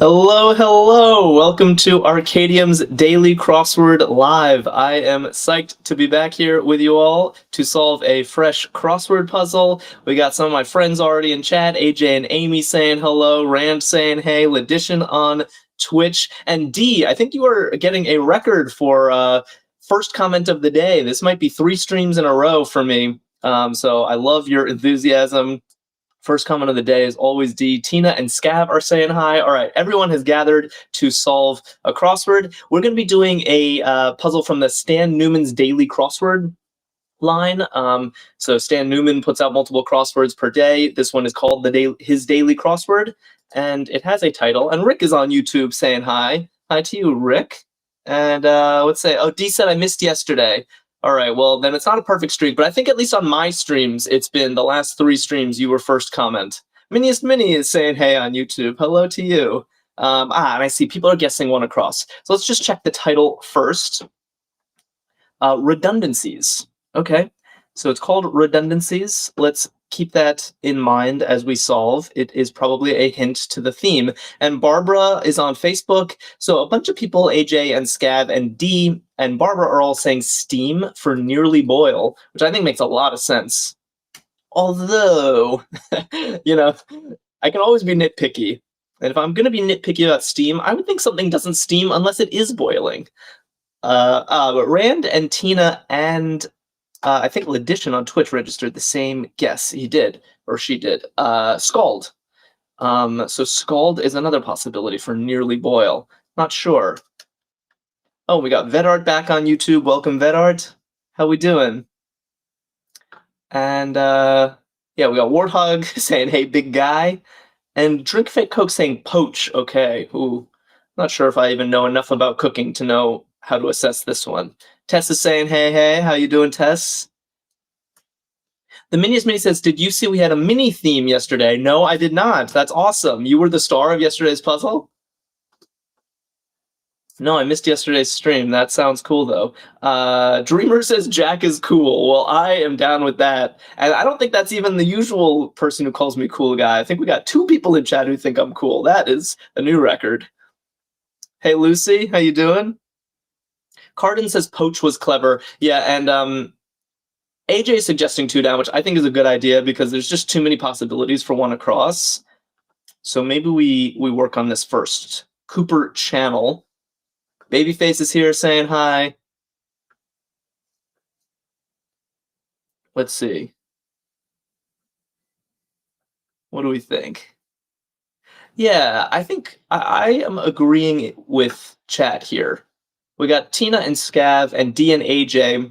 Hello, hello! Welcome to Arkadium's Daily Crossword Live. I am psyched to be back here with you all to solve a fresh crossword puzzle. We got some of my friends already in chat, AJ and Amy saying hello, Rand saying hey, Ledition on Twitch, and D, I think you are getting a record for first comment of the day. This might be 3 streams in a row for me, so I love your enthusiasm. First comment of the day is always D. Tina and Scav are saying hi. All right, everyone has gathered to solve a crossword. We're going to be doing a puzzle from the Stan Newman's Daily Crossword line. So Stan Newman puts out multiple crosswords per day. This one is called his Daily Crossword, and it has a title. And Rick is on YouTube saying hi. Hi to you, Rick. And let's say, oh, D said I missed yesterday. All right, well, then it's not a perfect streak, but I think at least on my streams, it's been the last 3 streams you were first comment. Miniest Mini is saying hey on YouTube. Hello to you. And I see people are guessing one across. So let's just check the title first. Redundancies. Okay, so it's called redundancies. Let's keep that in mind as we solve. It is probably a hint to the theme. And Barbara is on Facebook. So a bunch of people, AJ and Scav and D and Barbara, are all saying steam for nearly boil, which I think makes a lot of sense. Although, you know, I can always be nitpicky. And if I'm going to be nitpicky about steam, I would think something doesn't steam unless it is boiling. But Rand and Tina and I think Ledition on Twitch registered the same guess. He did, or she did. Scald. So scald is another possibility for nearly boil. Not sure. Oh, we got Vedart back on YouTube. Welcome, Vedart. How we doing? And yeah, we got Warthog saying, hey, big guy. And Drink Fake Coke saying poach. Okay. Ooh, not sure if I even know enough about cooking to know how to assess this one. Tess is saying, hey, hey, how you doing, Tess? The Miniest Mini says, did you see we had a mini theme yesterday? No, I did not. That's awesome. You were the star of yesterday's puzzle? No, I missed yesterday's stream. That sounds cool, though. Dreamer says Jack is cool. Well, I am down with that. And I don't think that's even the usual person who calls me cool guy. I think we got 2 people in chat who think I'm cool. That is a new record. Hey, Lucy, how you doing? Cardin says poach was clever. Yeah, and AJ is suggesting 2 down, which I think is a good idea because there's just too many possibilities for one across. So maybe we work on this first. Cooper Channel. Babyface is here saying hi. Let's see. What do we think? Yeah, I think I am agreeing with chat here. We got Tina and Scav and D and AJ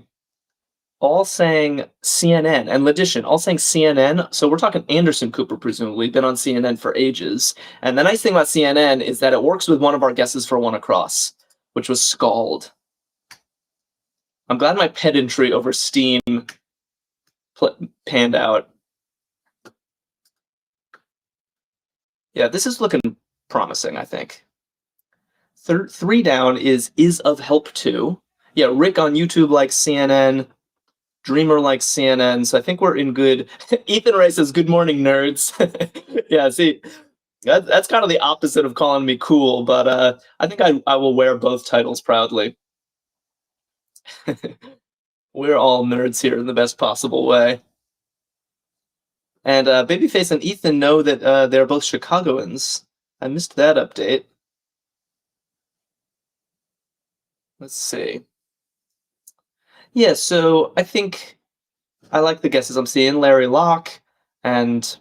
all saying CNN, and Ledition all saying CNN. So we're talking Anderson Cooper, presumably, been on CNN for ages. And the nice thing about CNN is that it works with one of our guesses for one across, which was Scald. I'm glad my pedantry over Steam panned out. Yeah, this is looking promising, I think. 3 down is of help to. Yeah, Rick on YouTube likes CNN. Dreamer likes CNN, so I think we're in good. Ethan Ray says, good morning, nerds. Yeah, see, that's kind of the opposite of calling me cool, but I think I will wear both titles proudly. We're all nerds here in the best possible way. And Babyface and Ethan know that they're both Chicagoans. I missed that update. Let's see. Yeah, so I think I like the guesses I'm seeing. Larry Locke and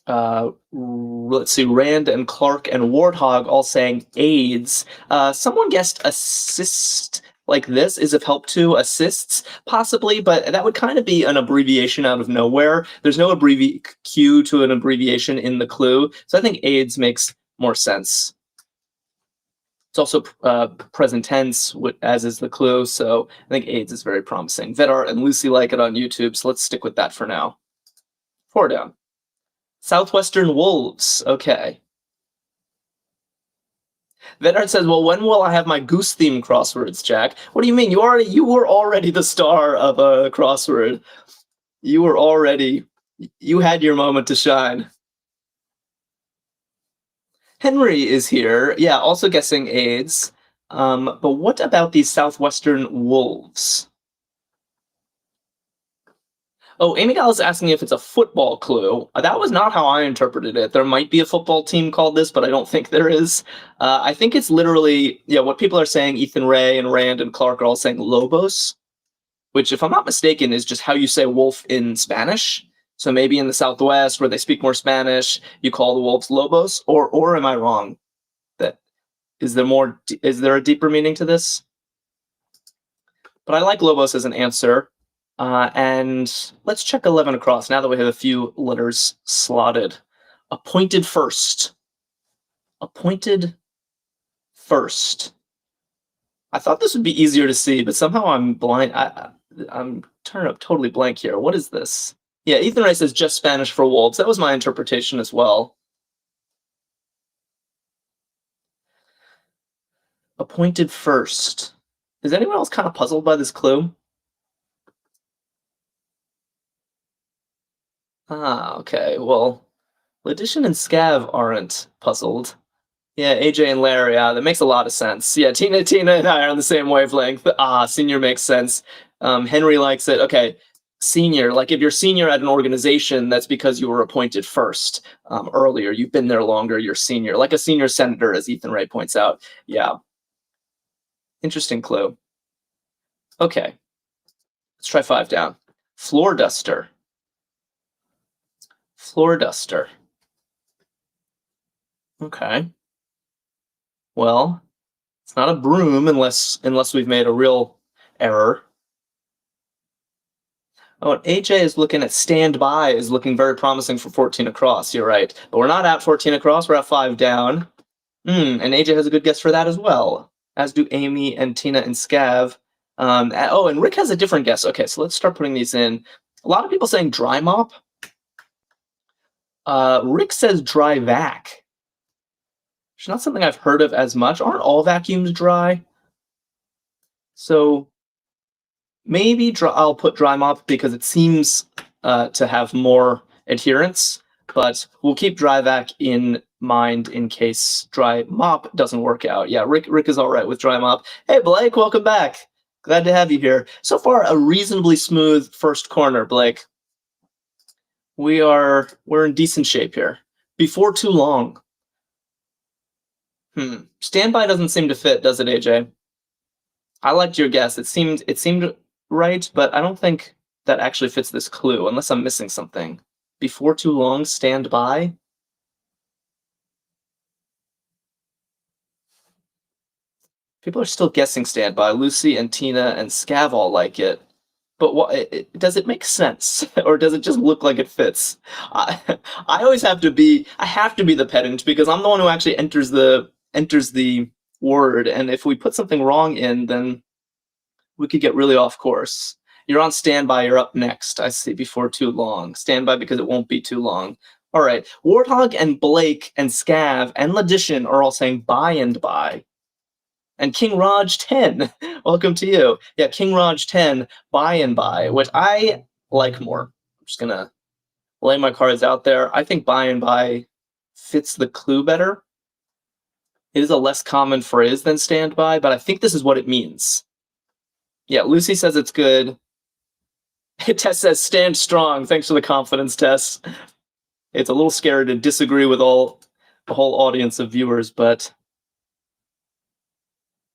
let's see, Rand and Clark and Warthog all saying AIDS. Someone guessed assist like this is of help to assists, possibly, but that would kind of be an abbreviation out of nowhere. There's no cue to an abbreviation in the clue, so I think AIDS makes more sense. It's also present tense, as is the clue, so I think AIDS is very promising. Vedar and Lucy like it on YouTube, so let's stick with that for now. 4 down. Southwestern Wolves, okay. Vedard says, well, when will I have my goose theme crosswords, Jack? What do you mean? You were already the star of a crossword. You had your moment to shine. Henry is here. Yeah, also guessing AIDS. But what about these southwestern wolves? Oh, Amy Gal is asking if it's a football clue. That was not how I interpreted it. There might be a football team called this, but I don't think there is. I think it's literally, yeah, what people are saying, Ethan Ray and Rand and Clark are all saying Lobos, which, if I'm not mistaken, is just how you say wolf in Spanish. So maybe in the Southwest, where they speak more Spanish, you call the wolves Lobos, or am I wrong? That is there more? Is there a deeper meaning to this? But I like Lobos as an answer. And let's check 11 across now that we have a few letters slotted. Appointed first. Appointed first. I thought this would be easier to see, but somehow I'm blind. I'm turning up totally blank here. What is this? Yeah, Ethan Ray says just Spanish for wolves. That was my interpretation as well. Appointed first. Is anyone else kind of puzzled by this clue? Ah, okay. Well, Ledition and Scav aren't puzzled. Yeah, AJ and Larry, that makes a lot of sense. Yeah, Tina and I are on the same wavelength. Senior makes sense. Henry likes it. Okay, senior, like if you're senior at an organization, that's because you were appointed first earlier. You've been there longer, you're senior. Like a senior senator, as Ethan Ray points out. Yeah. Interesting clue. Okay, let's try 5 down. Floor duster. Floor duster. Okay. Well, it's not a broom unless we've made a real error. Oh, and AJ is looking at standby, is looking very promising for 14 across. You're right. But we're not at 14 across, we're at 5 down. And AJ has a good guess for that as well, as do Amy and Tina and Scav. And Rick has a different guess. Okay, so let's start putting these in. A lot of people saying dry mop. Rick says dry vac. It's not something I've heard of as much. Aren't all vacuums dry? So maybe I'll put dry mop because it seems to have more adherence, but we'll keep dry vac in mind in case dry mop doesn't work out. Yeah, Rick is all right with dry mop. Hey, Blake, welcome back. Glad to have you here. So far, a reasonably smooth first corner, Blake. We're in decent shape here. Before too long. Standby doesn't seem to fit, does it, AJ? I liked your guess. It seemed right, but I don't think that actually fits this clue, unless I'm missing something. Before too long, stand by? People are still guessing stand by. Lucy and Tina and Scav all like it. But does it make sense? Or does it just look like it fits? I always have to be the pedant because I'm the one who actually enters the word, and if we put something wrong in, then we could get really off course. You're on standby, you're up next. I see before too long. Standby because it won't be too long. All right. Warthog and Blake and Scav and Ledition are all saying by and by. And King Raj 10, welcome to you. Yeah, King Raj 10, by and by, which I like more. I'm just gonna lay my cards out there. I think by and by fits the clue better. It is a less common phrase than stand by, but I think this is what it means. Yeah, Lucy says it's good. Tess says stand strong. Thanks for the confidence, Tess. It's a little scary to disagree with the whole audience of viewers, but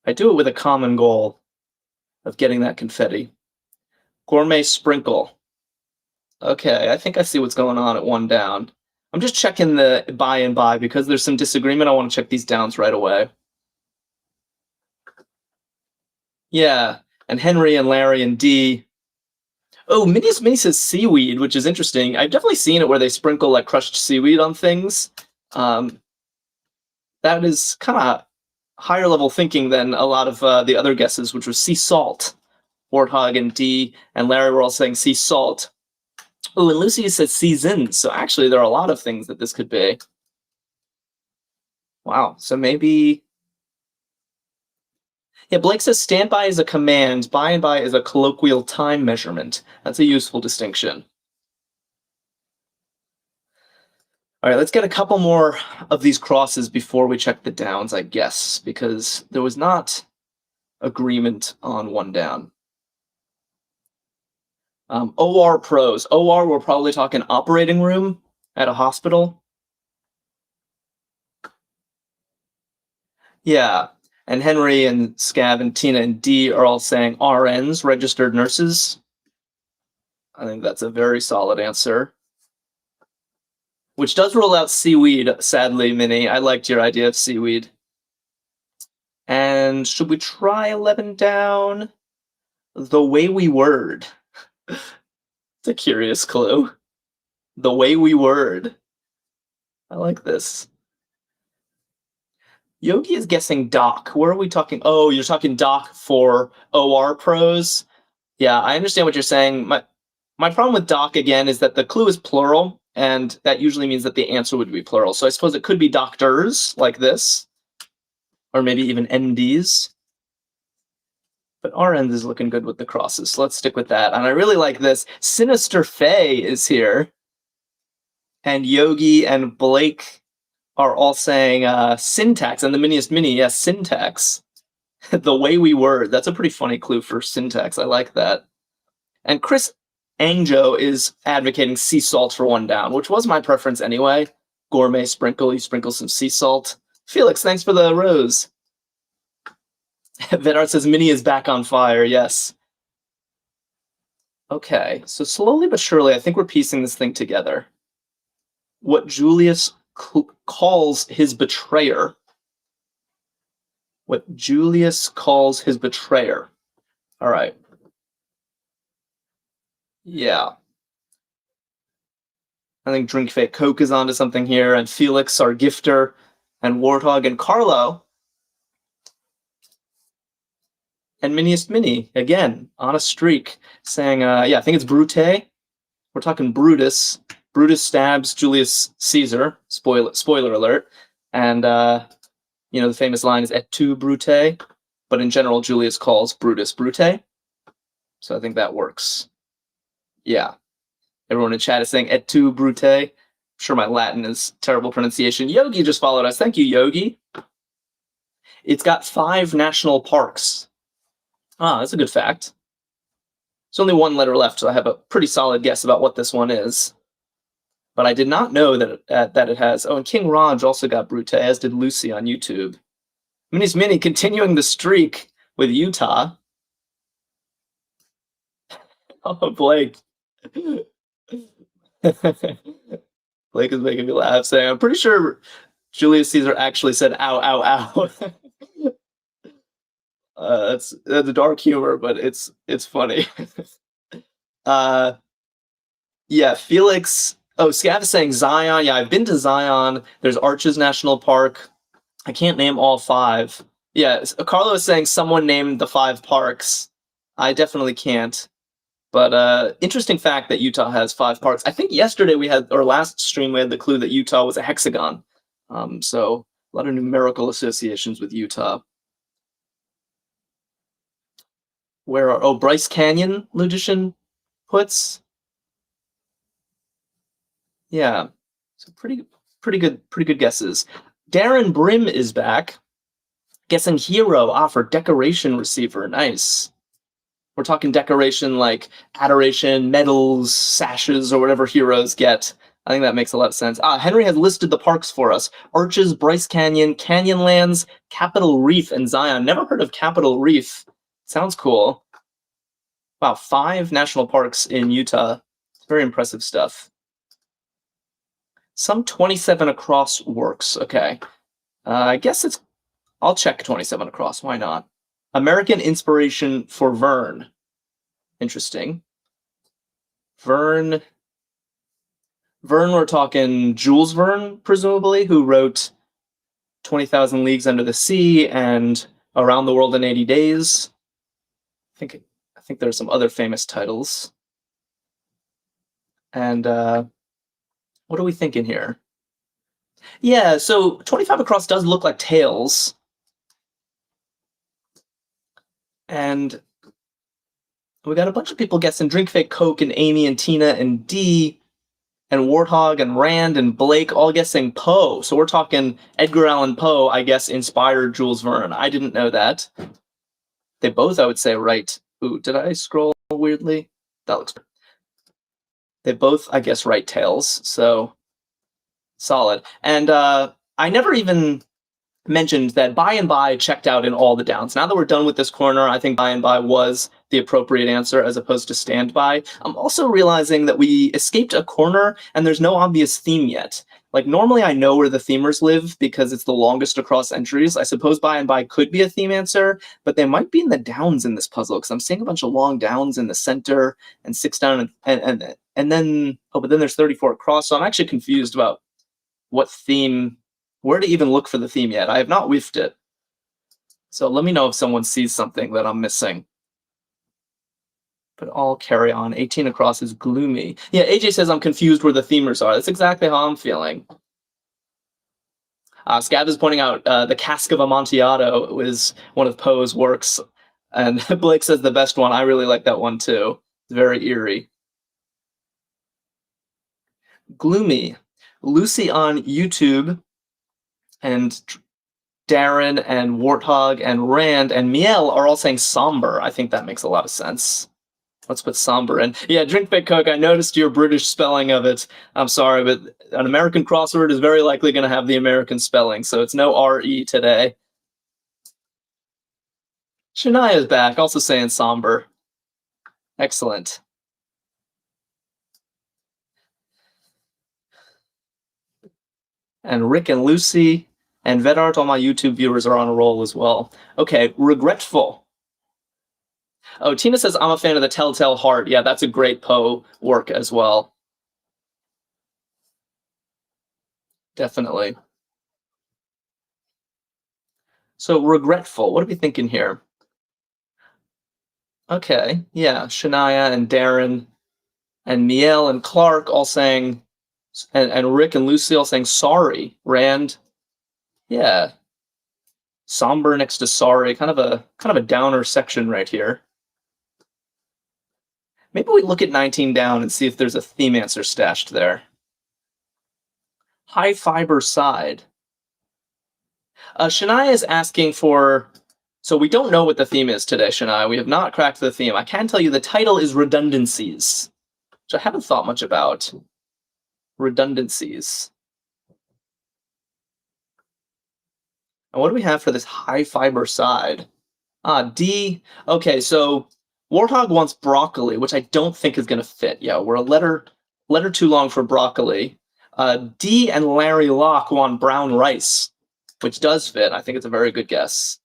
I do it with a common goal of getting that confetti. Gourmet sprinkle. Okay, I think I see what's going on at 1 down. I'm just checking the by and by because there's some disagreement. I want to check these downs right away. Yeah, and Henry and Larry and D. Oh, Minnie says seaweed, which is interesting. I've definitely seen it where they sprinkle like crushed seaweed on things. That is kind of higher level thinking than a lot of the other guesses, which was sea salt. Warthog and D and Larry were all saying sea salt. Oh, and Lucy said season. So actually, there are a lot of things that this could be. Wow. So maybe. Yeah, Blake says standby is a command. By and by is a colloquial time measurement. That's a useful distinction. All right, let's get a couple more of these crosses before we check the downs, I guess, because there was not agreement on one down. OR pros. OR, we're probably talking operating room at a hospital. Yeah. And Henry and Scav and Tina and D are all saying RNs, registered nurses. I think that's a very solid answer. Which does rule out seaweed, sadly, Minnie. I liked your idea of seaweed. And should we try 11 down? The way we word. It's a curious clue. The way we word. I like this. Yogi is guessing doc. Where are we talking? Oh, you're talking doc for OR pros? Yeah, I understand what you're saying. My problem with doc, again, is that the clue is plural, and that usually means that the answer would be plural. So I suppose it could be doctors, like this, or maybe even NDs. But RNs is looking good with the crosses, so let's stick with that. And I really like this. Sinister Faye is here. And Yogi and Blake are all saying syntax, and the miniest mini, yes, syntax. The way we word. That's a pretty funny clue for syntax. I like that. And Chris Angjo is advocating sea salt for one down, which was my preference anyway. Gourmet sprinkle, you sprinkle some sea salt. Felix, thanks for the rose. Vedart says Minnie is back on fire, yes. Okay, so slowly but surely, I think we're piecing this thing together. What Julius calls his betrayer. What Julius calls his betrayer. All right. Yeah. I think Drink Fake Coke is onto something here, and Felix, our gifter, and Warthog, and Carlo. And Miniest Mini, again, on a streak, saying, yeah, I think it's Brute. We're talking Brutus. Brutus stabs Julius Caesar, spoiler alert. And, the famous line is et tu, Brute. But in general, Julius calls Brutus Brute. So I think that works. Yeah. Everyone in chat is saying et tu, Brute. I'm sure my Latin is terrible pronunciation. Yogi just followed us. Thank you, Yogi. It's got 5 national parks. Ah, that's a good fact. There's only one letter left, so I have a pretty solid guess about what this one is. But I did not know that it has. Oh, and King Raj also got Brute, as did Lucy on YouTube. Mini's Mini continuing the streak with Utah. Oh, Blake. Blake is making me laugh, saying, I'm pretty sure Julius Caesar actually said, ow, ow, ow. That's dark humor, but it's funny. Yeah, Felix. Oh, Scav is saying Zion. Yeah, I've been to Zion. There's Arches National Park. I can't name all 5. Yeah, Carlo is saying someone named the 5 parks. I definitely can't. But interesting fact that Utah has 5 parks. I think yesterday or last stream, we had the clue that Utah was a hexagon. So a lot of numerical associations with Utah. Bryce Canyon, Logician puts. Yeah, so pretty good guesses. Darren Brim is back, guessing hero. For decoration receiver. Nice. We're talking decoration like adoration, medals, sashes, or whatever heroes get. I think that makes a lot of sense. Henry has listed the parks for us. Arches, Bryce Canyon, Canyonlands, Capitol Reef, and Zion. Never heard of Capitol Reef. Sounds cool. Wow, 5 national parks in Utah. Very impressive stuff. Some 27 across works. Okay. I guess I'll check 27 across. Why not? American inspiration for Vern. Interesting. Vern, we're talking Jules Verne, presumably, who wrote 20,000 Leagues Under the Sea and Around the World in 80 Days. I think there are some other famous titles. And what are we thinking here? Yeah, so 25 across does look like tails. And we got a bunch of people guessing Drink Fake Coke and Amy and Tina and D. and Warthog and Rand and Blake all guessing Poe. So we're talking Edgar Allan Poe, I guess, inspired Jules Verne. I didn't know that. They both, I would say, right. Ooh, did I scroll weirdly? That looks... They both, I guess, write tales. So solid. And I never even mentioned that By and By checked out in all the downs. Now that we're done with this corner, I think By and By was the appropriate answer as opposed to Stand By. I'm also realizing that we escaped a corner and there's no obvious theme yet. Like, normally I know where the themers live because it's the longest across entries. I suppose By and By could be a theme answer, but they might be in the downs in this puzzle because I'm seeing a bunch of long downs in the center and 6 down and then, oh, but then there's 34 across. So I'm actually confused about what theme, where to even look for the theme yet. I have not whiffed it. So let me know if someone sees something that I'm missing. But I'll carry on. 18 across is gloomy. Yeah, AJ says I'm confused where the themers are. That's exactly how I'm feeling. Scav is pointing out the Cask of Amontillado is one of Poe's works. And Blake says the best one. I really like that one too. It's very eerie. Gloomy. Lucy on YouTube and Darren and Warthog and Rand and Miel are all saying somber. I think that makes a lot of sense. Let's put somber in. Yeah, Drink Big Coke, I noticed your British spelling of it. I'm sorry, but an American crossword is very likely going to have the American spelling, so it's no R-E today. Shania's back, also saying somber. Excellent. And Rick and Lucy and Vedart, all my YouTube viewers are on a roll as well. Okay, regretful. Oh, Tina says, I'm a fan of the Telltale Heart. Yeah, that's a great Poe work as well. Definitely. So, regretful. What are we thinking here? Okay, yeah, Shania and Darren and Miel and Clark all saying, and Rick and Lucy all saying sorry. Rand, yeah, somber next to sorry. Kind of a downer section right here. Maybe we look at 19 down and see if there's a theme answer stashed there. High fiber side. Shania is asking for... So we don't know what the theme is today, Shania. We have not cracked the theme. I can tell you the title is Redundancies, which I haven't thought much about. Redundancies. And what do we have for this high fiber side? D. Okay, so Warthog wants broccoli, which I don't think is going to fit. Yeah, we're a letter too long for broccoli. D and Larry Locke want brown rice, which does fit. I think it's a very good guess.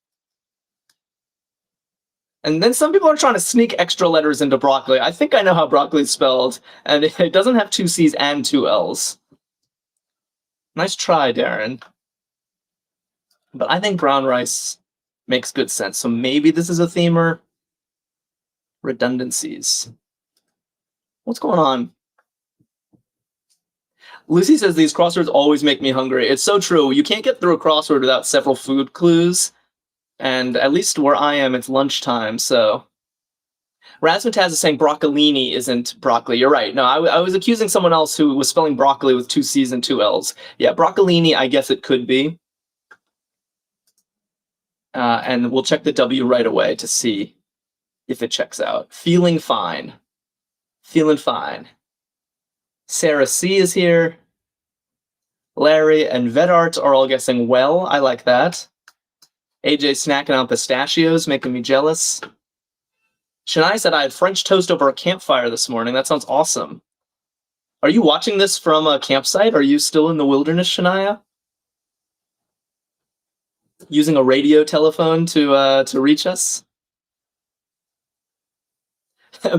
And then some people are trying to sneak extra letters into broccoli. I think I know how broccoli is spelled, and it doesn't have 2 C's and 2 L's. Nice try, Darren. But I think brown rice makes good sense. So maybe this is a themer. Redundancies. What's going on? Lucy says these crosswords always make me hungry. It's so true. You can't get through a crossword without several food clues. And at least where I am, it's lunchtime, so... Razzmatazz is saying broccolini isn't broccoli. You're right. No, I was accusing someone else who was spelling broccoli with 2 C's and 2 L's. Yeah, broccolini, I guess it could be. And we'll check the W right away to see if it checks out. Feeling fine. Feeling fine. Sarah C is here. Larry and Vedart are all guessing well. I like that. AJ snacking on pistachios, making me jealous. Shania said I had French toast over a campfire this morning. That sounds awesome. Are you watching this from a campsite? Are you still in the wilderness, Shania? Using a radio telephone to reach us?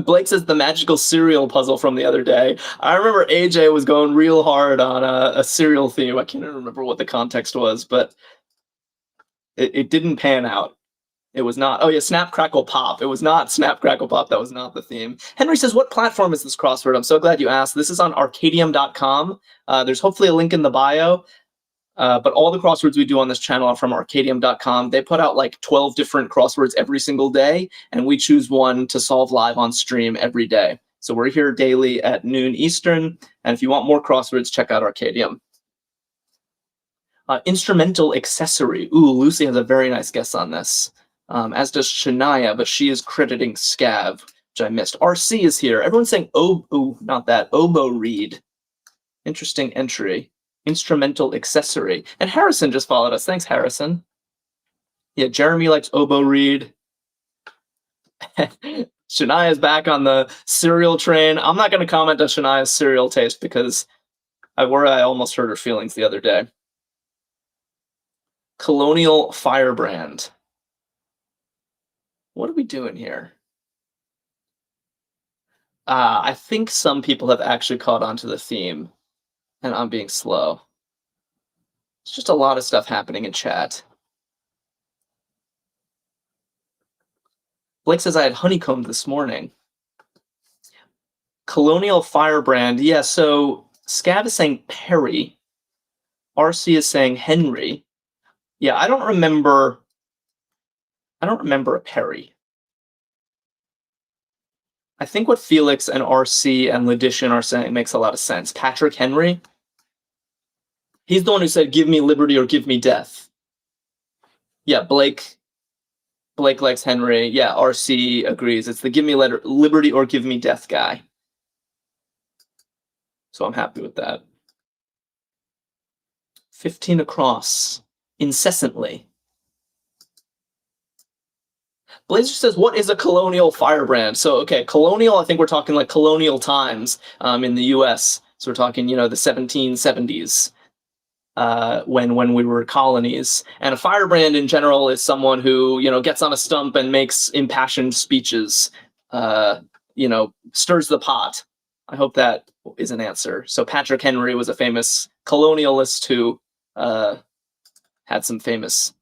Blake says the magical cereal puzzle from the other day. I remember AJ was going real hard on a cereal theme. I can't remember what the context was, but it didn't pan out. It was not. Oh yeah, Snap Crackle Pop. It was not Snap Crackle Pop. That was not the theme. Henry says, what platform is this crossword? I'm so glad you asked. This is on Arkadium.com. There's hopefully a link in the bio. But all the crosswords we do on this channel are from Arkadium.com. They put out like 12 different crosswords every single day, and we choose one to solve live on stream every day. So we're here daily at noon Eastern, and if you want more crosswords, check out Arkadium. Instrumental accessory. Ooh, Lucy has a very nice guess on this, as does Shania, but she is crediting Scav, which I missed. RC is here. Everyone's saying not that, oboe reed. Interesting entry. Instrumental accessory. And Harrison just followed us. Thanks, Harrison. Yeah, Jeremy likes oboe reed. Shania's back on the cereal train. I'm not going to comment on Shania's cereal taste because I worry I almost hurt her feelings the other day. Colonial firebrand. What are we doing here? I think some people have actually caught on to the theme, and I'm being slow. It's just a lot of stuff happening in chat. Blake says I had honeycombed this morning. Colonial firebrand. Yeah, so Scav is saying Perry. RC is saying Henry. Yeah, I don't remember a Perry. I think what Felix and RC and Ladician are saying makes a lot of sense. Patrick Henry? He's the one who said, give me liberty or give me death. Yeah, Blake likes Henry. Yeah, RC agrees. It's the give me liberty or give me death guy. So I'm happy with that. 15 across. Incessantly. Blazer says, what is a colonial firebrand? So, okay, colonial, I think we're talking like colonial times in the US. So we're talking, the 1770s when we were colonies. And a firebrand in general is someone who, gets on a stump and makes impassioned speeches, stirs the pot. I hope that is an answer. So Patrick Henry was a famous colonialist who had some famous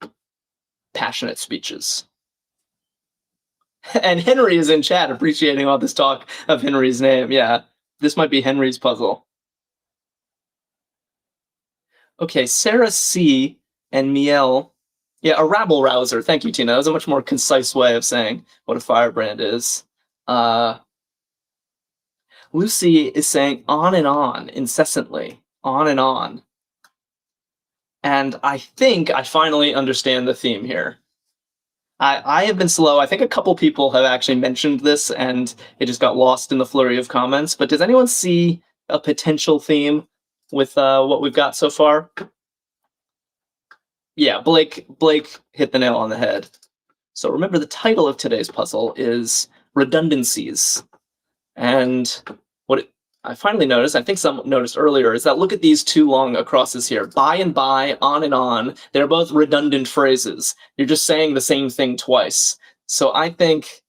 passionate speeches. And Henry is in chat appreciating all this talk of Henry's name. Yeah, this might be Henry's puzzle. Okay, Sarah C. and Miel. Yeah, a rabble rouser. Thank you, Tina. That was a much more concise way of saying what a firebrand is. Lucy is saying on and on, incessantly. On and on. And I think I finally understand the theme here. I have been slow. I think a couple people have actually mentioned this, and it just got lost in the flurry of comments. But does anyone see a potential theme with what we've got so far? Yeah, Blake hit the nail on the head. So remember, the title of today's puzzle is Redundancies. And what I finally noticed, I think some noticed earlier, is that look at these two long acrosses here. By and by, on and on. They're both redundant phrases. You're just saying the same thing twice. So I think,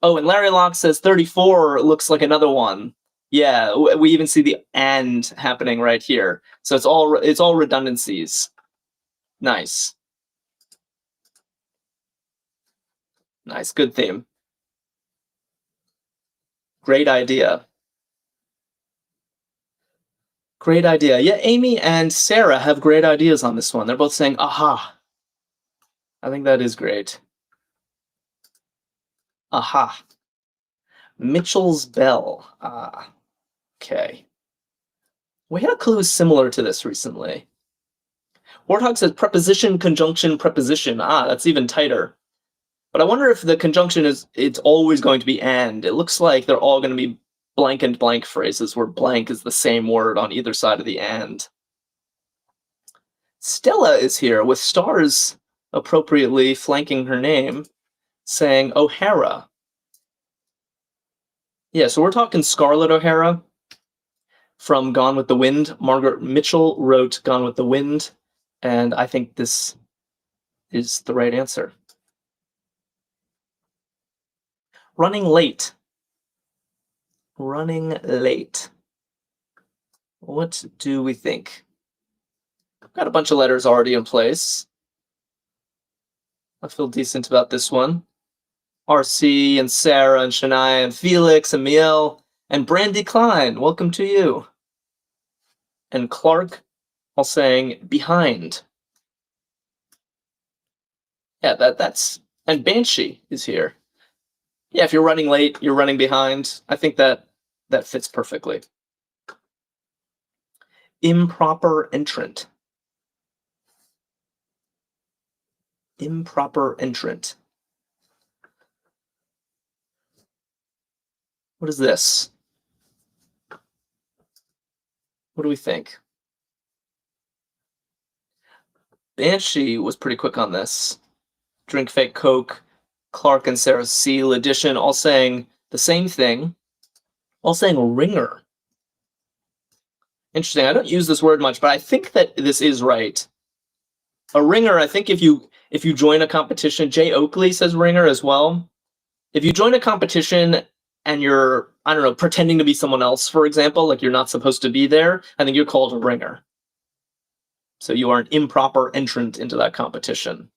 and Larry Locke says 34 looks like another one. Yeah, we even see the and happening right here. So it's all redundancies. Nice. Nice, good theme. Great idea. Great idea. Yeah, Amy and Sarah have great ideas on this one. They're both saying, aha. I think that is great. Aha. Mitchell's Bell. Ah, okay. We had a clue similar to this recently. Warthog says preposition, conjunction, preposition. Ah, that's even tighter. But I wonder if the conjunction it's always going to be and. It looks like they're all going to be blank and blank phrases where blank is the same word on either side of the and. Stella is here with stars appropriately flanking her name, saying O'Hara. Yeah, so we're talking Scarlett O'Hara from Gone with the Wind. Margaret Mitchell wrote Gone with the Wind, and I think this is the right answer. Running late. Running late. What do we think? Got a bunch of letters already in place. I feel decent about this one. RC and Sarah and Shania and Felix and Miel and Brandy Klein. Welcome to you. And Clark all saying behind. Yeah, that's and Banshee is here. Yeah, if you're running late, you're running behind. I think that that fits perfectly. Improper entrant. Improper entrant. What is this? What do we think? Banshee was pretty quick on this. Drink Fake Coke, Clark and Sarah Seal edition, all saying the same thing, all saying ringer. Interesting. I don't use this word much, but I think that this is right. A ringer, I think if you join a competition, Jay Oakley says ringer as well. If you join a competition and you're, I don't know, pretending to be someone else, for example, like you're not supposed to be there, I think you're called a ringer. So you are an improper entrant into that competition.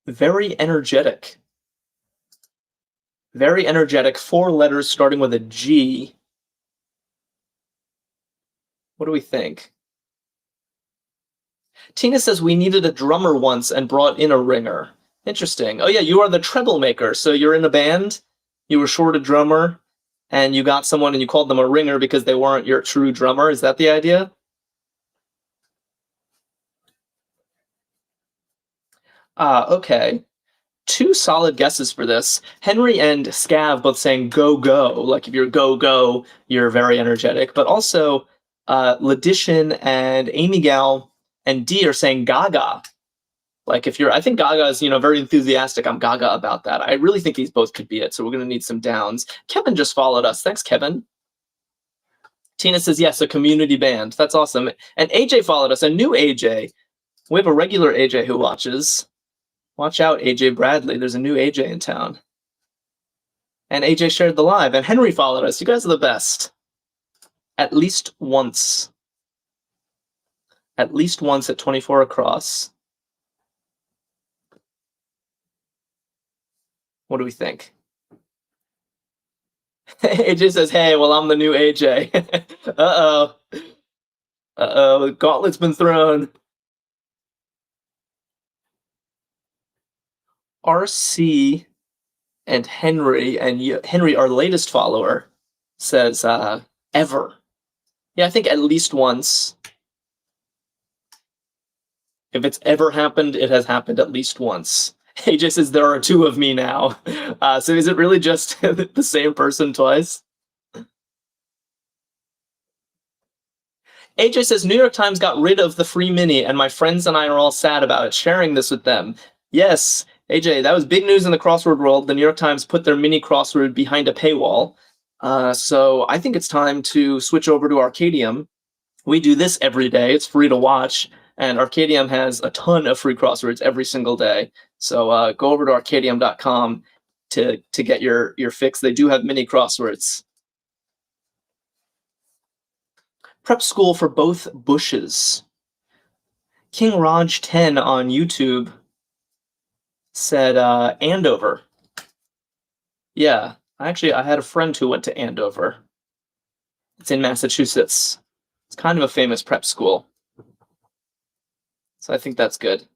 Very energetic. Very energetic. 4 letters starting with a G. What do we think? Tina says we needed a drummer once and brought in a ringer. Interesting. Oh yeah, you are the treble maker. So you're in a band, you were short a drummer, and you got someone and you called them a ringer because they weren't your true drummer. Is that the idea? Okay. 2 solid guesses for this. Henry and Scav both saying go, go. Like if you're go, go, you're very energetic. But also, Ledition and Amy Gal and D are saying gaga. Like if you're, I think Gaga is, very enthusiastic. I'm Gaga about that. I really think these both could be it. So we're going to need some downs. Kevin just followed us. Thanks, Kevin. Tina says, yes, a community band. That's awesome. And AJ followed us, a new AJ. We have a regular AJ who watches. Watch out, AJ Bradley. There's a new AJ in town. And AJ shared the live. And Henry followed us. You guys are the best. At least once. At least once at 24 across. What do we think? AJ says, hey, well, I'm the new AJ. Uh-oh. Uh-oh, the gauntlet's been thrown. RC and Henry Henry, our latest follower, says ever. Yeah, I think at least once. If it's ever happened, it has happened at least once. AJ says there are 2 of me now. So is it really just the same person twice? AJ says New York Times got rid of the free mini, and my friends and I are all sad about it, sharing this with them. Yes, AJ, that was big news in the crossword world. The New York Times put their mini crossword behind a paywall. So I think it's time to switch over to Arkadium. We do this every day. It's free to watch. And Arkadium has a ton of free crosswords every single day. So go over to Arkadium.com to get your fix. They do have mini crosswords. Prep school for both bushes. King Raj 10 on YouTube said Andover. Yeah, I had a friend who went to Andover. It's in Massachusetts. It's kind of a famous prep school. So I think that's good.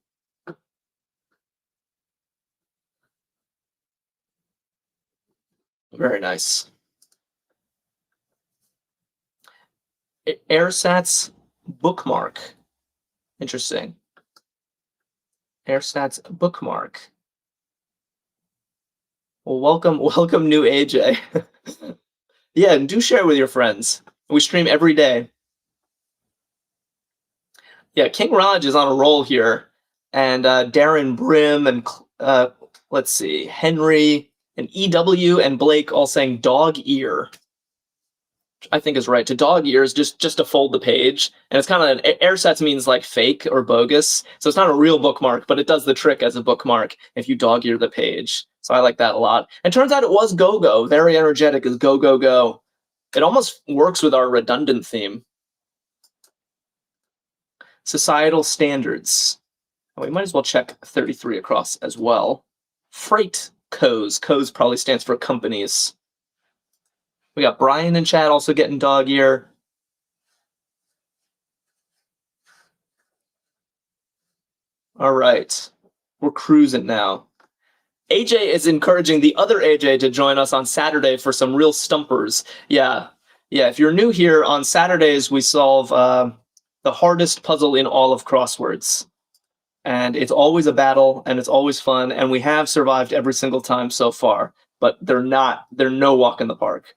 Very nice. AirSats bookmark. Interesting. AirStats bookmark. Well, welcome, new AJ. Yeah, and do share with your friends. We stream every day. Yeah, King Raj is on a roll here, and Darren Brim and let's see, Henry and EW and Blake all saying dog ear. I think is right. To dog ears, just to fold the page, and it's kind of AirSats means like fake or bogus, so it's not a real bookmark, but it does the trick as a bookmark if you dog ear the page. So I like that a lot. And turns out it was go go, very energetic as go go go. It almost works with our redundant theme. Societal standards. We might as well check 33 across as well. Freight co's. Co's probably stands for companies. We got Brian in chat also getting dog ear. All right. We're cruising now. AJ is encouraging the other AJ to join us on Saturday for some real stumpers. Yeah. If you're new here, on Saturdays we solve the hardest puzzle in all of crosswords. And it's always a battle, and it's always fun, and we have survived every single time so far, but they're no walk in the park.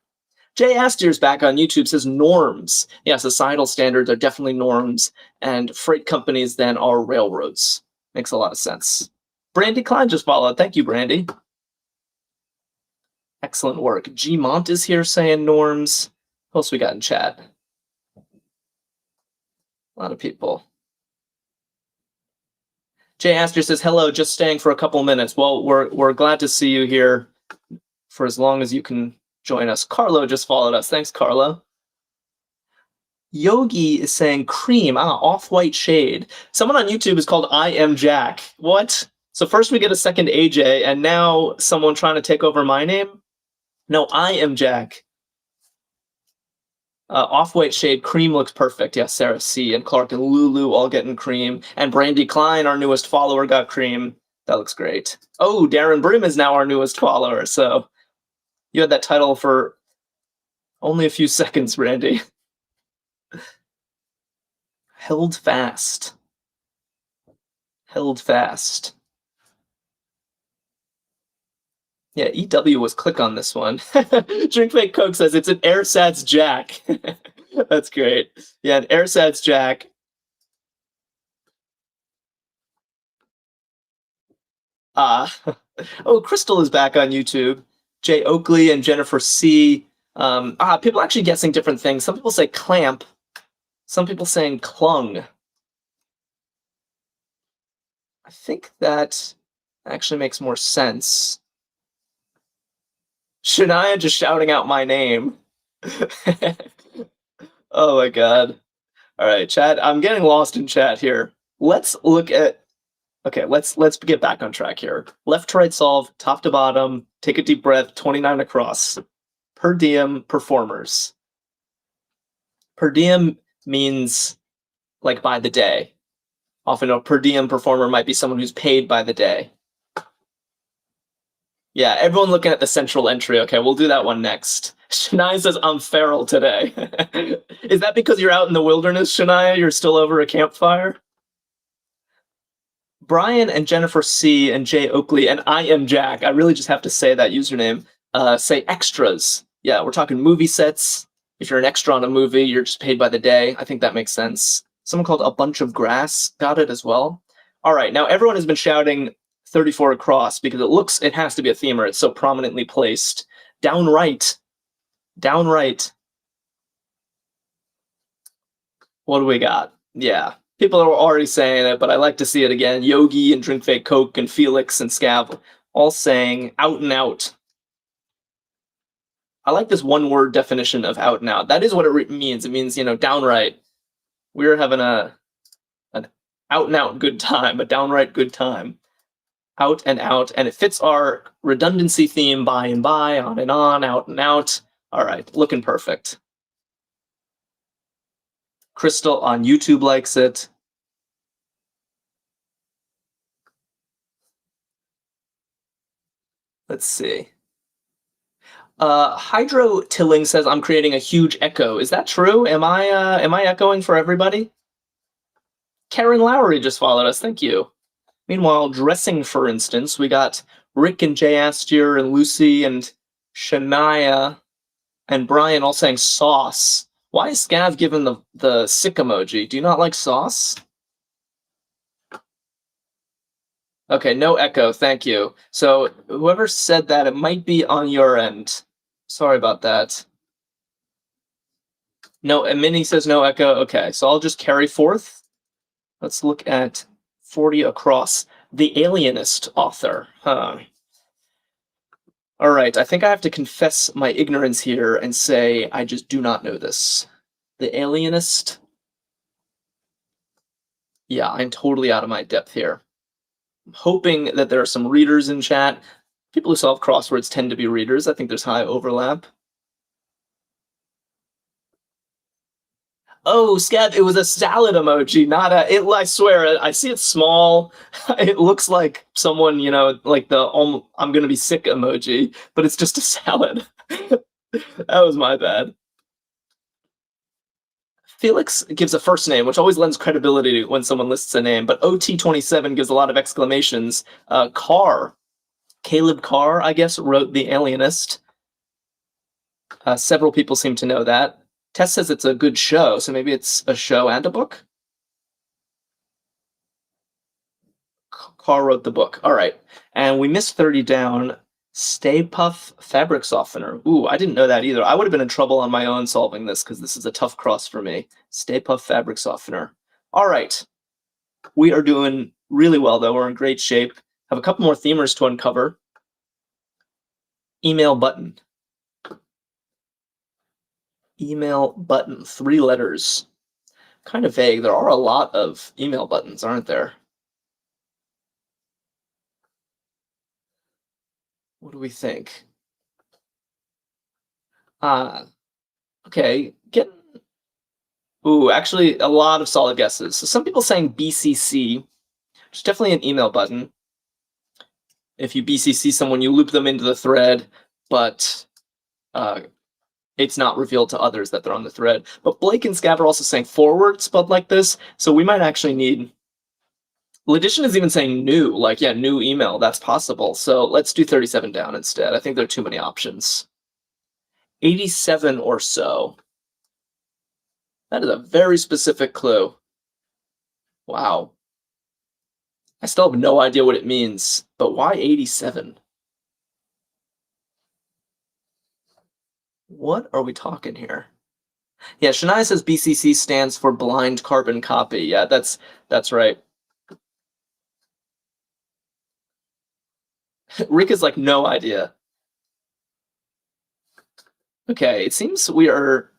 Jay Astier's back on YouTube says norms. Yeah, societal standards are definitely norms, and freight companies then are railroads. Makes a lot of sense. Brandy Klein just followed. Thank you, Brandy. Excellent work. G Mont is here saying norms. What else we got in chat? A lot of people. Jay Astor says, hello, just staying for a couple minutes. Well, we're glad to see you here for as long as you can join us. Carlo just followed us. Thanks, Carlo. Yogi is saying cream, off-white shade. Someone on YouTube is called I Am Jack. What? So first we get a second AJ, and now someone trying to take over my name? No, I Am Jack. Off-white shade, cream looks perfect. Yeah, Sarah C. and Clark and Lulu all getting cream. And Brandy Klein, our newest follower, got cream. That looks great. Oh, Darren Brim is now our newest follower. So you had that title for only a few seconds, Brandy. Held fast. Held fast. Yeah, EW was click on this one. Drink Fake Coke says it's an Airsats Jack. That's great. Yeah, an Airsats Jack. Oh, Crystal is back on YouTube. Jay Oakley and Jennifer C. People actually guessing different things. Some people say clamp. Some people saying clung. I think that actually makes more sense. Shania just shouting out my name. Oh my god. All right, chat. I'm getting lost in chat here. Let's look at. Okay, let's get back on track here. Left to right solve, top to bottom. Take a deep breath. 29 across. Per diem performers. Per diem means like by the day. Often a per diem performer might be someone who's paid by the day. Yeah, everyone looking at the central entry. Okay, we'll do that one next. Shania says, I'm feral today. Is that because you're out in the wilderness, Shania? You're still over a campfire? Brian and Jennifer C. and Jay Oakley and I Am Jack. I really just have to say that username. Say extras. Yeah, we're talking movie sets. If you're an extra on a movie, you're just paid by the day. I think that makes sense. Someone called A Bunch of Grass got it as well. All right, now everyone has been shouting 34 across because it has to be a theme or it's so prominently placed. Downright. Downright. What do we got? Yeah. People are already saying it, but I like to see it again. Yogi and Drink Fake Coke and Felix and Scav all saying out and out. I like this one-word definition of out and out. That is what it means. It means, downright. We're having an out and out good time, a downright good time. Out and out, and it fits our redundancy theme, by and by, on and on, out and out. All right, looking perfect. Crystal on YouTube likes it. Let's see. Hydro Tilling says I'm creating a huge echo. Is that true? Am I echoing for everybody? Karen Lowry just followed us. Thank you. Meanwhile, dressing, for instance, we got Rick and Jay Astier and Lucy and Shania and Brian all saying sauce. Why is Scav given the sick emoji? Do you not like sauce? Okay, no echo, thank you. So whoever said that, it might be on your end. Sorry about that. No, and Minnie says no echo. Okay, so I'll just carry forth. Let's look at 40 across. The Alienist author. Huh. All right, I think I have to confess my ignorance here and say I just do not know this. The Alienist. Yeah, I'm totally out of my depth here. I'm hoping that there are some readers in chat. People who solve crosswords tend to be readers. I think there's high overlap. Oh, Scav, it was a salad emoji, not a. I swear, I see it small. It looks like someone, like the I'm gonna be sick emoji, but it's just a salad. That was my bad. Felix gives a first name, which always lends credibility when someone lists a name, but OT27 gives a lot of exclamations. Carr, Caleb Carr, I guess, wrote The Alienist. Several people seem to know that. Tess says it's a good show, so maybe it's a show and a book? Carr wrote the book. All right. And we missed 30 down. Stay Puff Fabric Softener. Ooh, I didn't know that either. I would have been in trouble on my own solving this because this is a tough cross for me. Stay Puff Fabric Softener. All right. We are doing really well, though. We're in great shape. Have a couple more themers to uncover. Email button. Email button. 3 letters. Kind of vague. There are a lot of email buttons, aren't there? What do we think? Okay. Ooh, actually, a lot of solid guesses. So some people saying BCC, which is definitely an email button. If you BCC someone, you loop them into the thread, but it's not revealed to others that they're on the thread. But Blake and Scav are also saying forward spelled like this, so we might actually need... Ledition is even saying new, like, yeah, new email. That's possible. So let's do 37 down instead. I think there are too many options. 87 or so. That is a very specific clue. Wow. I still have no idea what it means, but why 87? What are we talking here? Yeah, Shania says BCC stands for blind carbon copy. Yeah, that's right. Rick is like, no idea. Okay, it seems we are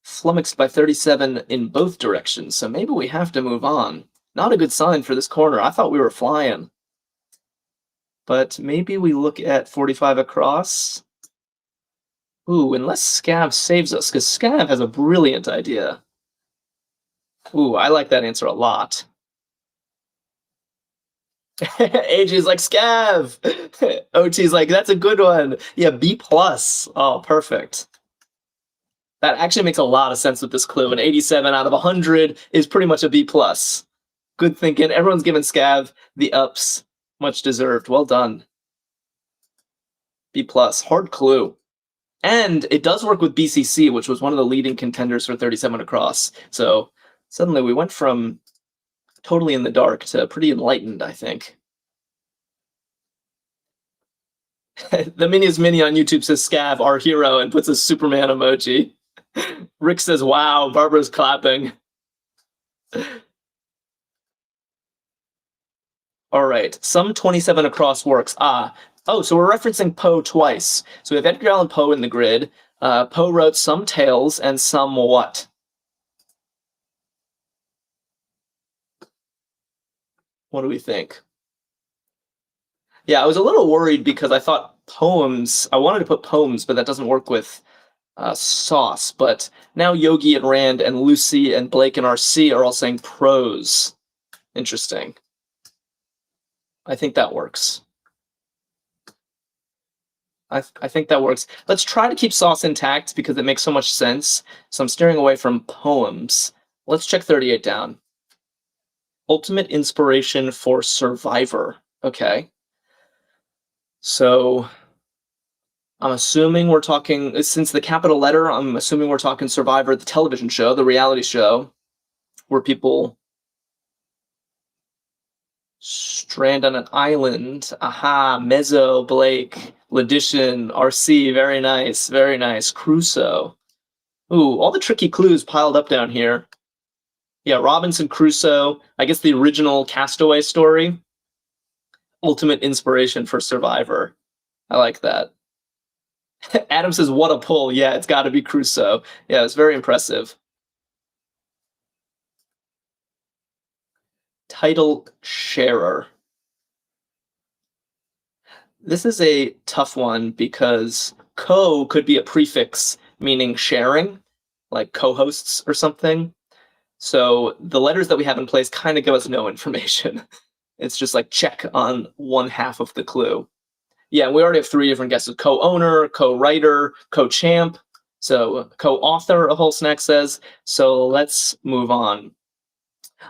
flummoxed by 37 in both directions, so maybe we have to move on. Not a good sign for this corner. I thought we were flying. But maybe we look at 45 across. Ooh, unless Scav saves us, because Scav has a brilliant idea. Ooh, I like that answer a lot. AJ's like, Scav! OT's like, that's a good one. Yeah, B+. Oh, perfect. That actually makes a lot of sense with this clue. An 87 out of 100 is pretty much a B+. Good thinking. Everyone's giving Scav the ups. Much deserved. Well done. B+. Hard clue. And it does work with BCC, which was one of the leading contenders for 37 across. So suddenly we went from totally in the dark to pretty enlightened, I think. The Minions Mini on YouTube says Scav, our hero, and puts a Superman emoji. Rick says, wow, Barbara's clapping. All right, some 27 across works. Oh, so we're referencing Poe twice. So we have Edgar Allan Poe in the grid. Poe wrote some tales and some what? What do we think? Yeah, I was a little worried because I thought poems, I wanted to put poems, but that doesn't work with sauce. But now Yogi and Rand and Lucy and Blake and RC are all saying prose. Interesting. I think that works. I think that works. Let's try to keep sauce intact because it makes so much sense. So I'm steering away from poems. Let's check 38 down. Ultimate inspiration for Survivor. Okay. So I'm assuming we're talking, since the capital letter, I'm assuming we're talking Survivor, the television show, the reality show, where people strand on an island. Aha, Mezzo, Blake, Ledition, RC, very nice, very nice. Crusoe. Ooh, all the tricky clues piled up down here. Yeah, Robinson Crusoe, I guess the original Castaway story. Ultimate inspiration for Survivor. I like that. Adam says, what a pull. Yeah, it's got to be Crusoe. Yeah, it's very impressive. Title sharer. This is a tough one because co could be a prefix meaning sharing, like co-hosts or something. So the letters that we have in place kind of give us no information. It's just like check on one half of the clue. Yeah, we already have three different guesses: co-owner, co-writer, co-champ. So co-author, a whole snack says. So let's move on.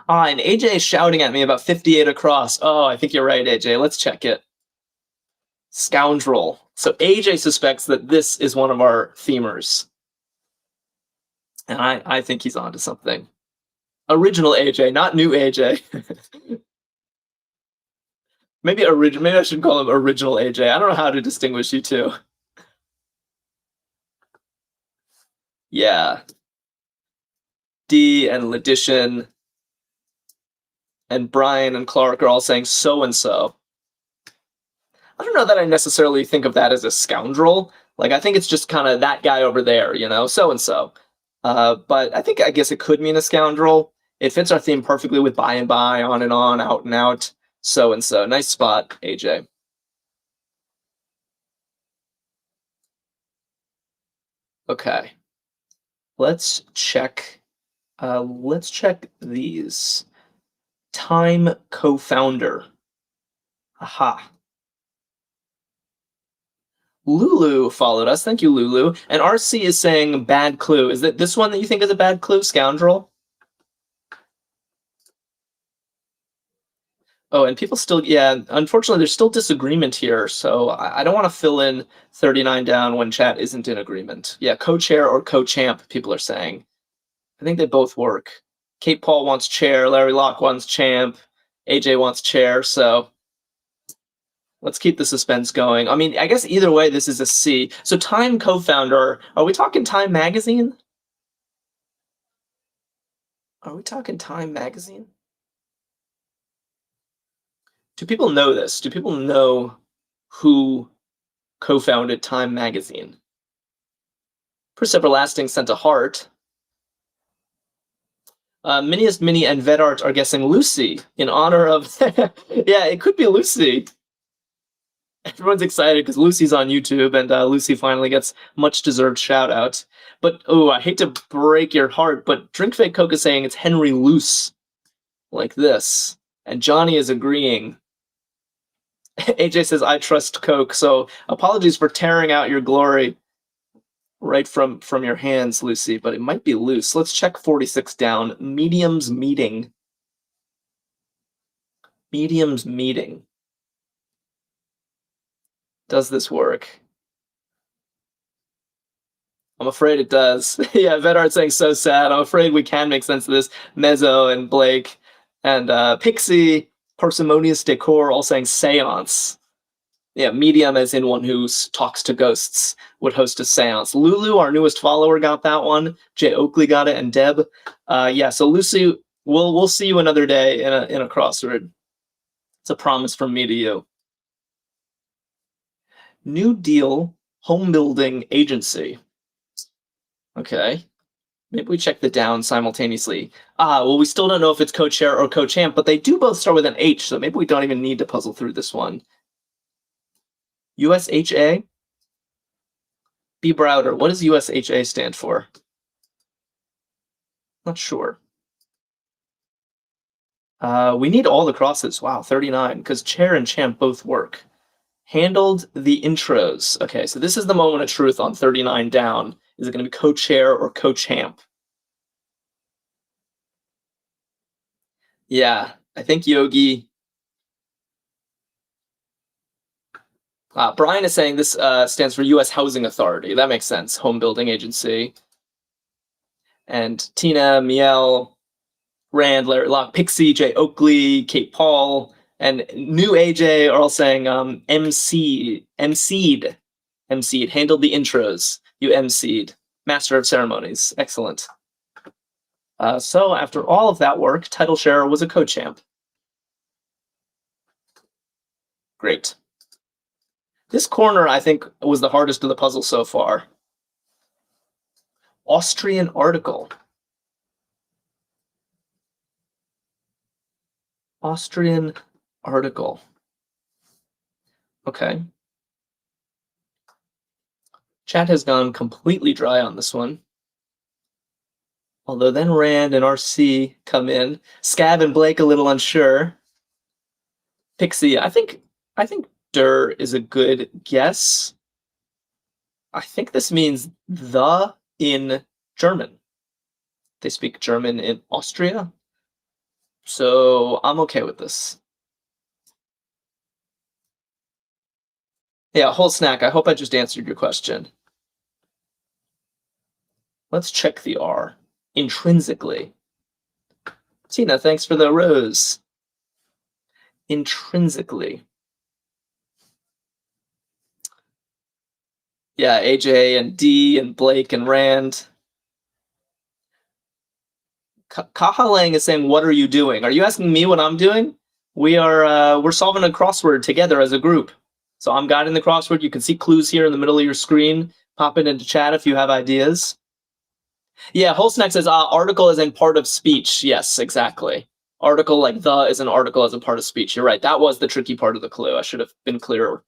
And AJ is shouting at me about 58 across. Oh, I think you're right, AJ. Let's check it. Scoundrel. So AJ suspects that this is one of our themers. And I think he's onto something. Original AJ, not new AJ. Maybe I should call him original AJ. I don't know how to distinguish you two. Yeah. D and Ledition and Brian and Clark are all saying so and so. I don't know that I necessarily think of that as a scoundrel. Like, I think it's just kind of that guy over there, so and so. But I guess it could mean a scoundrel. It fits our theme perfectly with by and by, on and on, out and out, so and so. Nice spot, AJ. Okay. Let's check these. Time co-founder. Aha. Lulu followed us. Thank you, Lulu. And RC is saying bad clue. Is that this one that you think is a bad clue, scoundrel? Oh, and people still, yeah, unfortunately, there's still disagreement here. So I don't want to fill in 39 down when chat isn't in agreement. Yeah, co-chair or co-champ, people are saying. I think they both work. Kate Paul wants chair, Larry Locke wants champ, AJ wants chair, so let's keep the suspense going. I mean, I guess either way, this is a C. So Time co-founder, are we talking Time Magazine? Are we talking Time Magazine? Do people know this? Do people know who co-founded Time Magazine? Chris Everlasting sent a heart. Miniest Mini and Vedart are guessing Lucy in honor of... yeah, it could be Lucy. Everyone's excited because Lucy's on YouTube, and Lucy finally gets much-deserved shout-out. But, I hate to break your heart, but Drink Fake Coke is saying it's Henry Luce, like this. And Johnny is agreeing. AJ says, I trust Coke, so apologies for tearing out your glory right from your hands, Lucy, but it might be loose. Let's check 46 down. Medium's meeting. Medium's meeting. Does this work? I'm afraid it does. Yeah, Vedart's saying so sad. I'm afraid we can make sense of this. Mezzo and Blake and Pixie, Parsimonious Decor, all saying seance. Yeah, medium as in one who talks to ghosts would host a seance. Lulu, our newest follower, got that one. Jay Oakley got it, and Deb. Yeah, so Lucy, we'll see you another day in a crossword. It's a promise from me to you. New Deal Home Building Agency. Okay. Maybe we check the down simultaneously. Well, we still don't know if it's co-chair or co-champ, but they do both start with an H, so maybe we don't even need to puzzle through this one. USHA? B. Browder. What does USHA stand for? Not sure. We need all the crosses. Wow, 39, because chair and champ both work. Handled the intros. Okay, so this is the moment of truth on 39 down. Is it going to be co-chair or co-champ? Yeah, I think Yogi. Brian is saying this stands for U.S. Housing Authority. That makes sense. Home Building Agency. And Tina, Miel, Rand, Larry Locke, Pixie, Jay Oakley, Kate Paul, and new AJ are all saying MC'd. Handled the intros. You MC'd. Master of Ceremonies. Excellent. So after all of that work, Title Sharer was a co-champ. Great. This corner, I think, was the hardest of the puzzle so far. Austrian article. Austrian article. Okay. Chat has gone completely dry on this one. Although then Rand and RC come in. Scav and Blake a little unsure. Pixie, I think der is a good guess. I think this means the in German. They speak German in Austria. So I'm okay with this. Yeah, whole snack. I hope I just answered your question. Let's check the R. Intrinsically. Tina, thanks for the rose. Intrinsically. Yeah, AJ and D and Blake and Rand. Kahalang is saying, "What are you doing?" Are you asking me what I'm doing? We're solving a crossword together as a group. So I'm guiding the crossword. You can see clues here in the middle of your screen. Pop it into chat if you have ideas. Yeah, Holsnack says, article is in part of speech. Yes, exactly. Article like the is an article as a part of speech. You're right. That was the tricky part of the clue. I should have been clearer.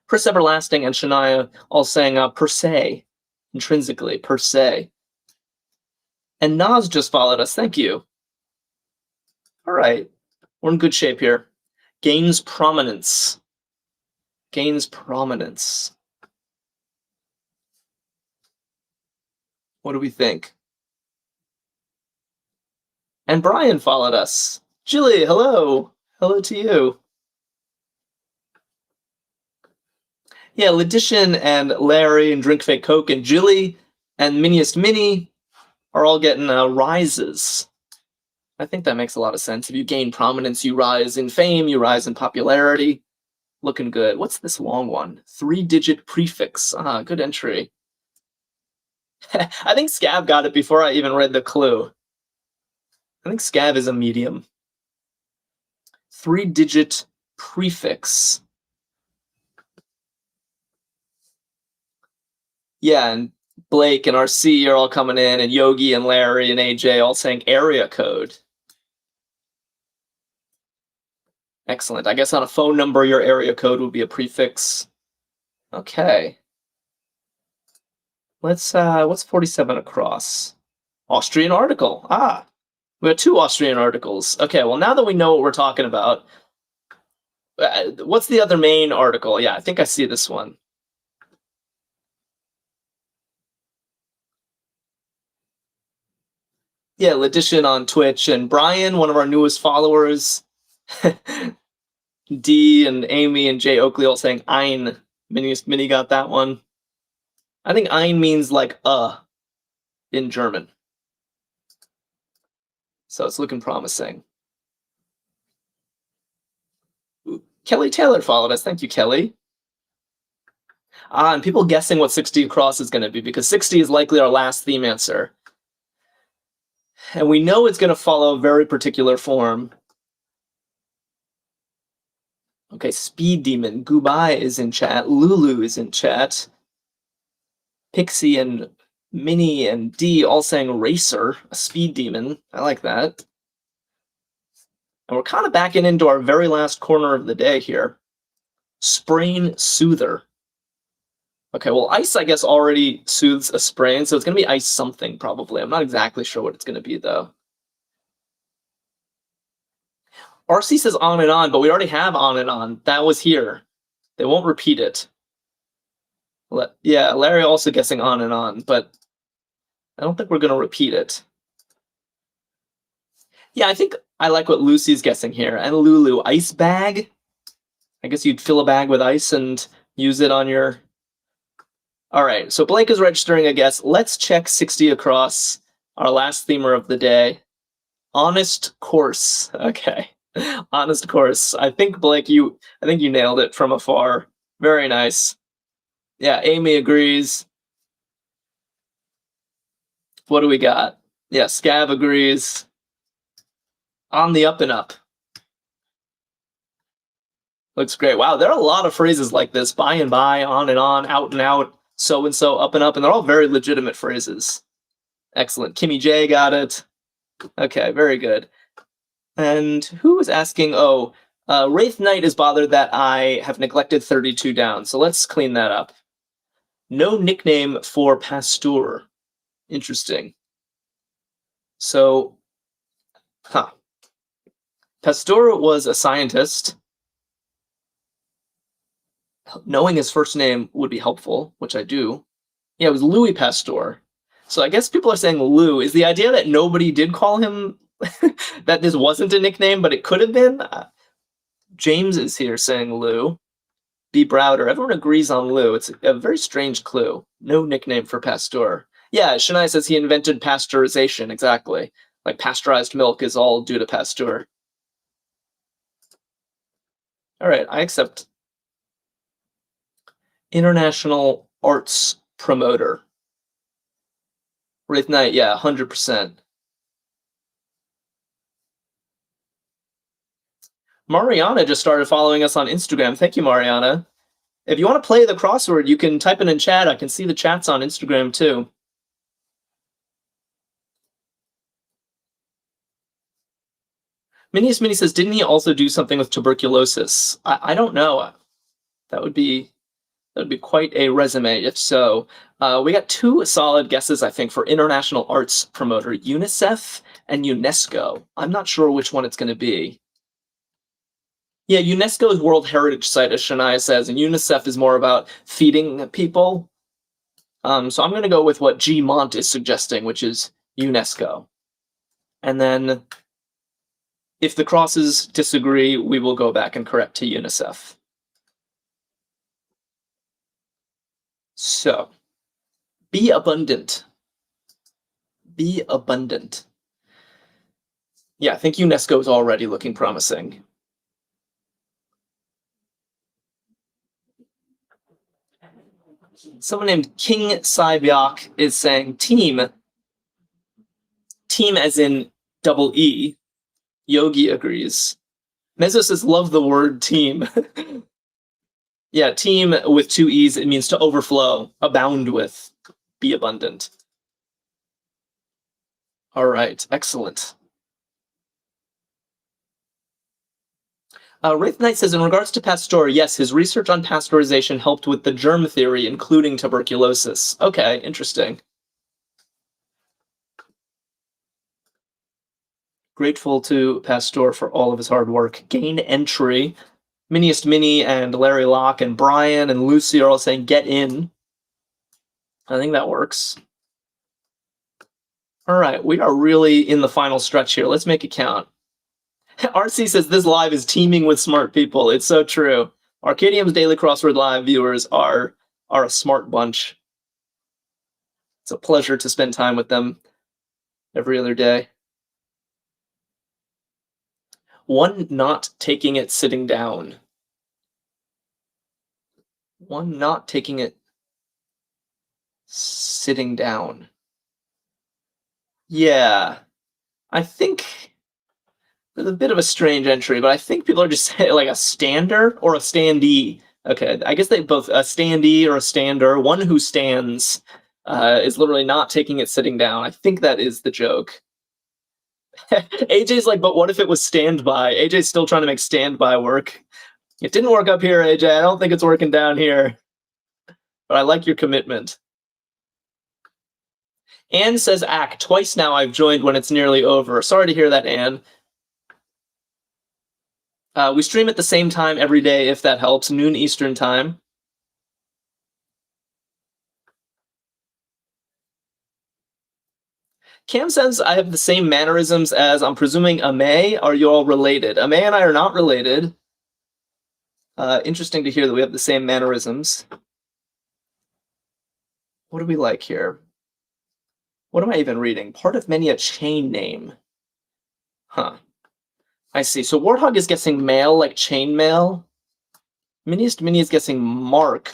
Chris Everlasting and Shania all saying per se, intrinsically, per se. And Nas just followed us. Thank you. All right. We're in good shape here. Gains prominence. Gains prominence. What do we think? And Brian followed us. Julie, hello. Hello to you. Yeah, Letition and Larry and Drink Fake Coke and Julie and Miniest Mini are all getting rises. I think that makes a lot of sense. If you gain prominence, you rise in fame, you rise in popularity. Looking good. What's this long one? 3-digit prefix. Good entry. I think Scav got it before I even read the clue. I think Scav is a medium. 3-digit prefix. Yeah, and Blake and RC are all coming in, and Yogi and Larry and AJ all saying area code. Excellent. I guess on a phone number, your area code would be a prefix. Okay. What's 47 across? Austrian article. We have 2 Austrian articles. Okay, well, now that we know what we're talking about, what's the other main article? Yeah, I think I see this one. Yeah, Letition on Twitch, and Brian, one of our newest followers. D and Amy and Jay Oakley all saying ein. Mini got that one. I think ein means like in German. So it's looking promising. Ooh, Kelly Taylor followed us. Thank you, Kelly. And people guessing what 60 across is going to be, because 60 is likely our last theme answer. And we know it's going to follow a very particular form. Okay, Speed Demon. Goodbye is in chat. Lulu is in chat. Pixie and Minnie and D all saying Racer, a Speed Demon. I like that. And we're kind of backing into our very last corner of the day here. Sprain Soother. Okay, well, ice, I guess, already soothes a sprain, so it's going to be ice something, probably. I'm not exactly sure what it's going to be, though. RC says on and on, but we already have on and on. That was here. They won't repeat it. Yeah, Larry also guessing on and on, but I don't think we're going to repeat it. Yeah, I think I like what Lucy's guessing here. And Lulu, ice bag? I guess you'd fill a bag with ice and use it on your... All right, so Blake is registering a guess. Let's check 60 across, our last themer of the day. Honest course. Okay. Honest course. I think, Blake, you nailed it from afar. Very nice. Yeah, Amy agrees. What do we got? Yeah, Scav agrees. On the up and up. Looks great. Wow, there are a lot of phrases like this. By and by, on and on, out and out, so and so, up and up, and they're all very legitimate phrases. Excellent. Kimmy J got it. Okay, very good. And who was asking? Oh, Wraith Knight is bothered that I have neglected 32 down, so let's clean that up. No nickname for Pasteur. Interesting. So, Pasteur was a scientist. Knowing his first name would be helpful, which I do. Yeah, it was Louis Pasteur. So I guess people are saying Lou. Is the idea that nobody did call him, that this wasn't a nickname, but it could have been? James is here saying Lou. B. Browder. Everyone agrees on Lou. It's a very strange clue. No nickname for Pasteur. Yeah, Shania says he invented pasteurization, exactly. Like pasteurized milk is all due to Pasteur. All right, I accept. International arts promoter. Wraith Knight, yeah, 100%. Mariana just started following us on Instagram. Thank you, Mariana. If you want to play the crossword, you can type it in chat. I can see the chats on Instagram too. Minius Mini says, didn't he also do something with tuberculosis? I don't know. That would be quite a resume if so. We got two solid guesses, I think, for international arts promoter, UNICEF and UNESCO. I'm not sure which one it's going to be. Yeah, UNESCO is World Heritage Site, as Shania says, and UNICEF is more about feeding people. So I'm going to go with what G. Mont is suggesting, which is UNESCO. And then if the crosses disagree, we will go back and correct to UNICEF. So, be abundant. Be abundant. Yeah, I think UNESCO is already looking promising. Someone named King Saibyok is saying team. Team as in double E. Yogi agrees. Mezzo says, love the word team. Yeah, team with two E's, it means to overflow, abound with, be abundant. All right, excellent. Wraith Knight says, in regards to Pasteur, yes, his research on pasteurization helped with the germ theory, including tuberculosis. Okay, interesting. Grateful to Pasteur for all of his hard work. Gain entry. Miniest Mini and Larry Locke and Brian and Lucy are all saying get in. I think that works. All right, we are really in the final stretch here. Let's make it count. RC says this live is teeming with smart people. It's so true. Arkadium's Daily Crossword Live viewers are a smart bunch. It's a pleasure to spend time with them every other day. One not taking it sitting down. One not taking it sitting down. Yeah, I think it's a bit of a strange entry, but I think people are just saying like a stander or a standee. Okay, I guess they both, a standee or a stander. One who stands is literally not taking it sitting down. I think that is the joke. AJ's like, but what if it was standby? AJ's still trying to make standby work. It didn't work up here, AJ. I don't think it's working down here. But I like your commitment. Anne says act. Twice now I've joined when it's nearly over. Sorry to hear that, Anne. We stream at the same time every day, if that helps, noon Eastern time. Cam says I have the same mannerisms as, I'm presuming, Ame. Are you all related? Ame and I are not related. Interesting to hear that we have the same mannerisms. What do we like here? What am I even reading? Part of many a chain name. Huh. I see. So Warthog is guessing mail, like chain mail. Miniest Mini is guessing Mark.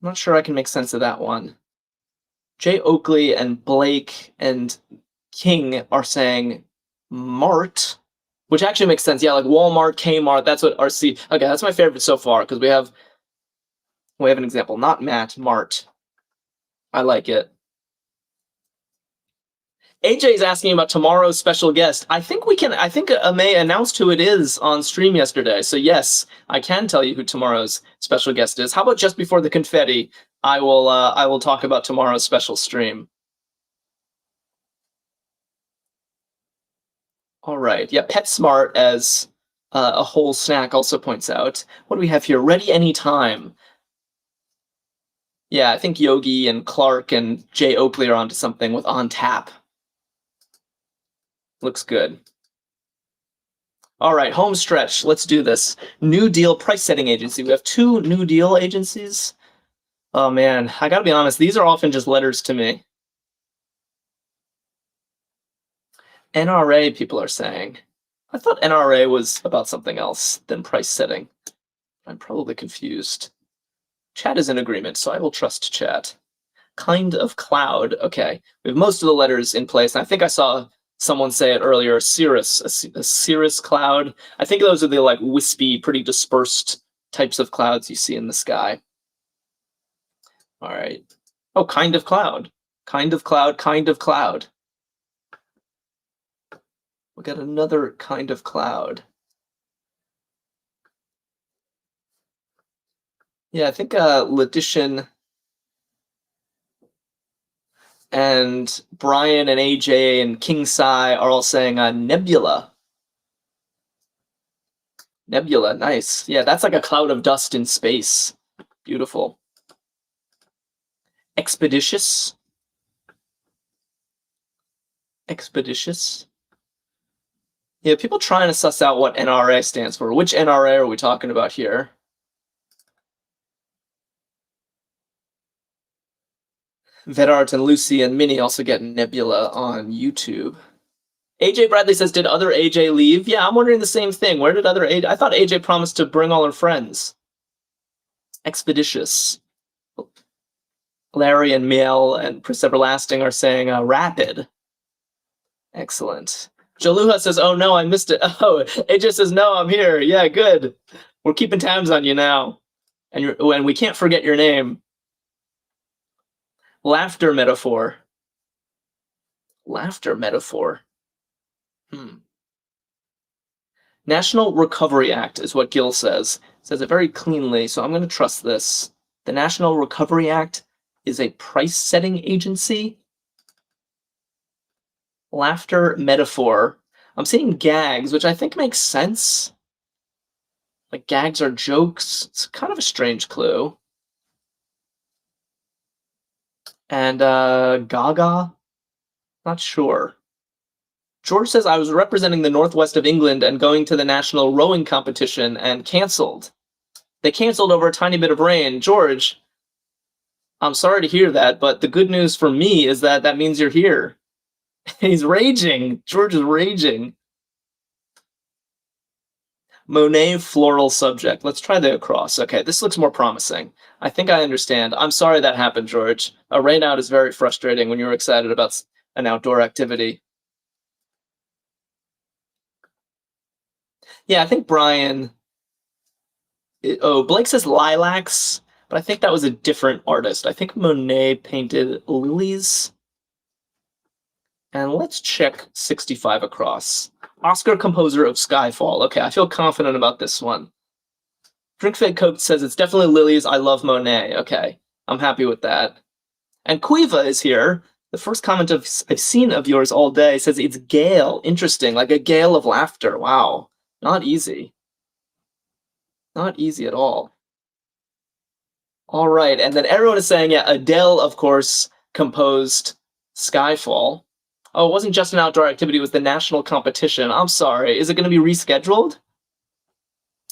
I'm not sure I can make sense of that one. Jay Oakley and Blake and King are saying Mart, which actually makes sense. Yeah, like Walmart, Kmart, that's what RC. Okay, that's my favorite so far because we have an example. Not Matt, Mart. I like it. AJ is asking about tomorrow's special guest. I think May announced who it is on stream yesterday. So yes, I can tell you who tomorrow's special guest is. How about just before the confetti, I will talk about tomorrow's special stream. All right. Yeah, PetSmart as a whole snack also points out. What do we have here? Ready anytime. Yeah, I think Yogi and Clark and Jay Oakley are onto something with on tap. Looks good. All right, home stretch. Let's do this. New Deal price setting agency. We have 2 New Deal agencies. Oh man, I gotta be honest, these are often just letters to me. NRA, people are saying. I thought NRA was about something else than price setting. I'm probably confused. Chat is in agreement, so I will trust chat. Kind of cloud. Okay, we have most of the letters in place. And I think I saw someone say it earlier, cirrus, a cirrus cloud. I think those are the like wispy, pretty dispersed types of clouds you see in the sky. All right. Oh, kind of cloud. Kind of cloud, kind of cloud. We got another kind of cloud. Yeah, I think Letition and Brian and AJ and King Sai are all saying nebula. Nebula, nice. Yeah, that's like a cloud of dust in space. Beautiful. Expeditious. Expeditious. Yeah, people trying to suss out what NRA stands for. Which NRA are we talking about here? Vedart and Lucy and Minnie also get Nebula on YouTube. AJ Bradley says, did other AJ leave? Yeah, I'm wondering the same thing. Where did other AJ? I thought AJ promised to bring all her friends. Expeditious. Larry and Miel and Chris Everlasting are saying rapid. Excellent. Jaluha says, oh no, I missed it. Oh, AJ says, no, I'm here. Yeah, good. We're keeping tabs on you now. And we can't forget your name. Laughter metaphor. Laughter metaphor. National Recovery Act is what Gil says. Says it very cleanly, so I'm going to trust this. The National Recovery Act is a price-setting agency. Laughter metaphor. I'm seeing gags, which I think makes sense. Like gags are jokes. It's kind of a strange clue. And Gaga? Not sure. George says, I was representing the northwest of England and going to the national rowing competition and canceled. They canceled over a tiny bit of rain. George, I'm sorry to hear that, but the good news for me is that that means you're here. He's raging. George is raging. Monet floral subject. Let's try the across. Okay, this looks more promising. I think I understand. I'm sorry that happened, George. A rain out is very frustrating when you're excited about an outdoor activity. Yeah, I think Brian... Blake says lilacs, but I think that was a different artist. I think Monet painted lilies. And let's check 65 across. Oscar composer of Skyfall. Okay, I feel confident about this one. Drinkfed Coke says it's definitely lilies. I love Monet. Okay, I'm happy with that. And Quiva is here. The first comment I've seen of yours all day says it's gale. Interesting, like a gale of laughter. Wow, not easy. Not easy at all. All right, and then everyone is saying, yeah, Adele, of course, composed Skyfall. Oh, it wasn't just an outdoor activity, it was the national competition. I'm sorry, is it going to be rescheduled?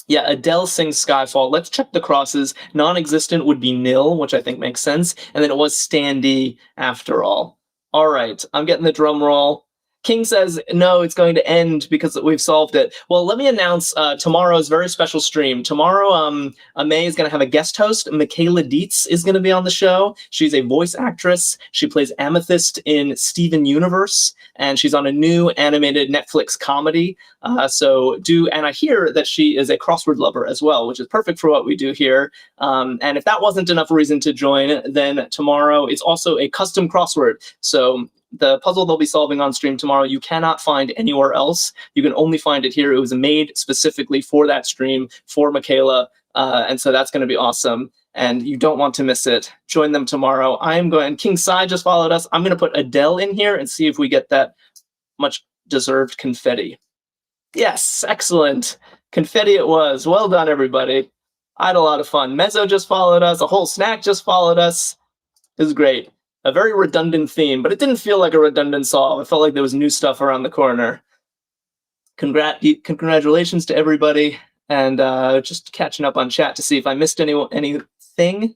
Yeah, Adele sings Skyfall. Let's check the crosses. Non-existent would be nil, which I think makes sense. And then it was standy after all. All right, I'm getting the drum roll. King says, no, it's going to end because we've solved it. Well, let me announce tomorrow's very special stream. Tomorrow, May is going to have a guest host. Michaela Dietz is going to be on the show. She's a voice actress. She plays Amethyst in Steven Universe, and she's on a new animated Netflix comedy. And I hear that she is a crossword lover as well, which is perfect for what we do here. And if that wasn't enough reason to join, then tomorrow it's also a custom crossword. So the puzzle they'll be solving on stream tomorrow, you cannot find anywhere else. You can only find it here. It was made specifically for that stream, for Michaela, and so that's going to be awesome, and you don't want to miss it. Join them tomorrow. King Sai just followed us. I'm going to put Adele in here and see if we get that much deserved confetti. Yes, excellent. Confetti it was. Well done, everybody. I had a lot of fun. Mezzo just followed us. A whole snack just followed us. It was great. A very redundant theme, but it didn't feel like a redundant solve. It felt like there was new stuff around the corner. Congratulations to everybody, and just catching up on chat to see if I missed anything.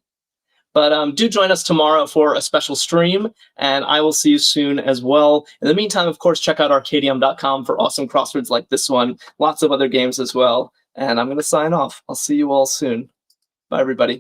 But do join us tomorrow for a special stream, and I will see you soon as well. In the meantime, of course, check out Arkadium.com for awesome crosswords like this one. Lots of other games as well. And I'm going to sign off. I'll see you all soon. Bye, everybody.